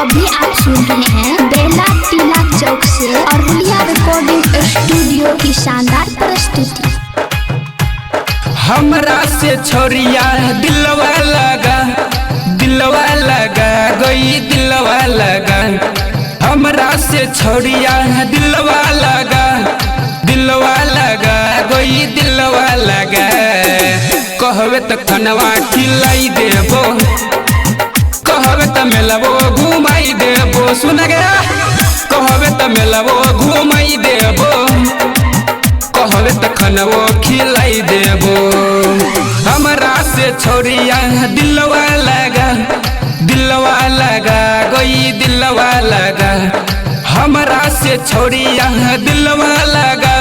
अभी आप सुन रहे हैं बेला टीला चौक से अरुलिया रिकॉर्डिंग स्टूडियो की शानदार प्रस्तुति। हमरा से छोरिया दिलवा लगा गई दिलवा लगा। हमरा से छोरिया दिलवा लगा गई दिलवा लगा। कहवे त खनवा खिलाई देबो, कहवे त मेलबो घुमाई देबो। सुन गया कहवे त मेलबो घुमाई देबो, कहवे त खनवो खिलाई देबो। हमरा से छोरिया दिलवा लगा गई दिलवा लगा। हमरा से छोरिया दिलवा लगा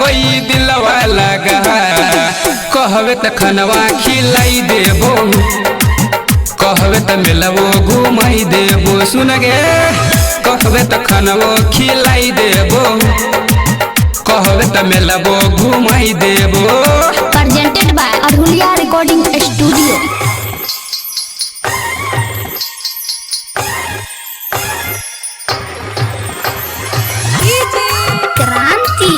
गई दिलवा लगा। कहवे त खनवा खिलाई देबो, कहवे त मेलबो घुमाई देबो। सुन गे कहवे त खनवो खिलाई देबो, कहवे त मेलबो घुमाई देबो। Presented by Aruliya recording studio. क्रांति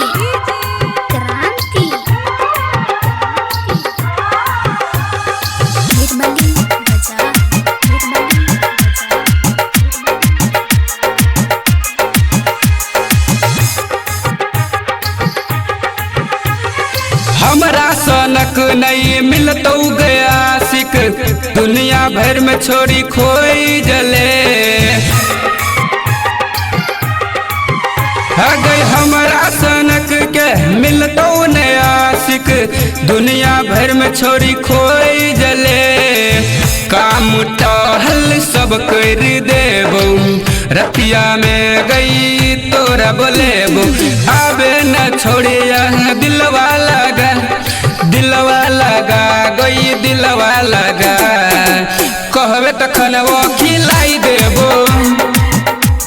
हमरा सनक नहीं मिलतौ गया आशिक, दुनिया भर में छोरी खोई जले। अगर हमरा सनक के मिलतौ नया आशिक, दुनिया भर में छोरी खोई जले। काम टहल सब कर देबो, रतिया में गई तोरा बोलेबो। आबे न छोड़िया दिलवा लगा गई दिलवा लगा। कहवे त खनवो खिलाई देबो,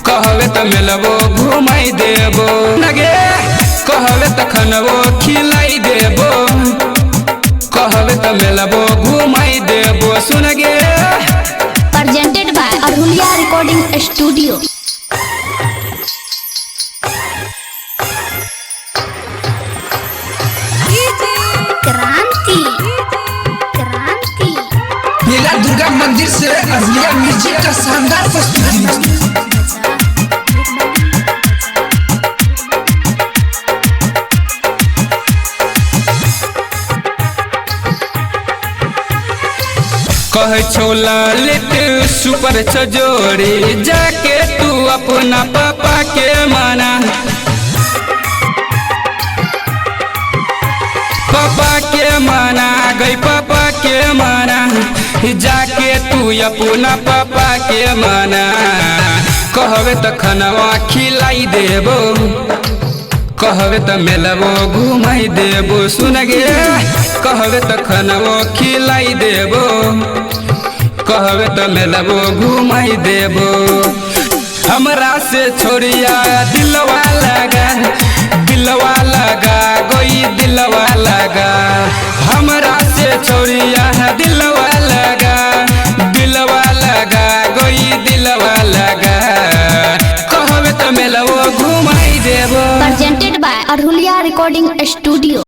कहवे त मेलबो घुमाई देबो। नगे कहवे त खनवो खिलाई देबो, कहवे त मेलबो घुमाई देबो। सुन गे presented by Aruliya recording studio. क्रांति बेला दुर्गा मंदिर से अरुलिया म्यूजिक का शानदार प्रस्तुति। कह छो ललित सुपर छजोरी, जाके तू अपना पापा के माना। पापा के माना गई पापा के माना, जाके तू अपना पापा के माना। कहवे त खनवा खिलाई देबो, कहवे त मेलबो घुमाई देबो। सुन गे कहवे त खनवो खिलाई देबो, कहवे त मेलबो घुमाई देबो। हमरा से छोरिया दिलवा लगा गई दिलवा लगा। हमरा से छोरिया दिलवा लगा गई दिलवा लगा। कहवे त मेलबो घुमाई देबो। Presented by Aruliya recording studio.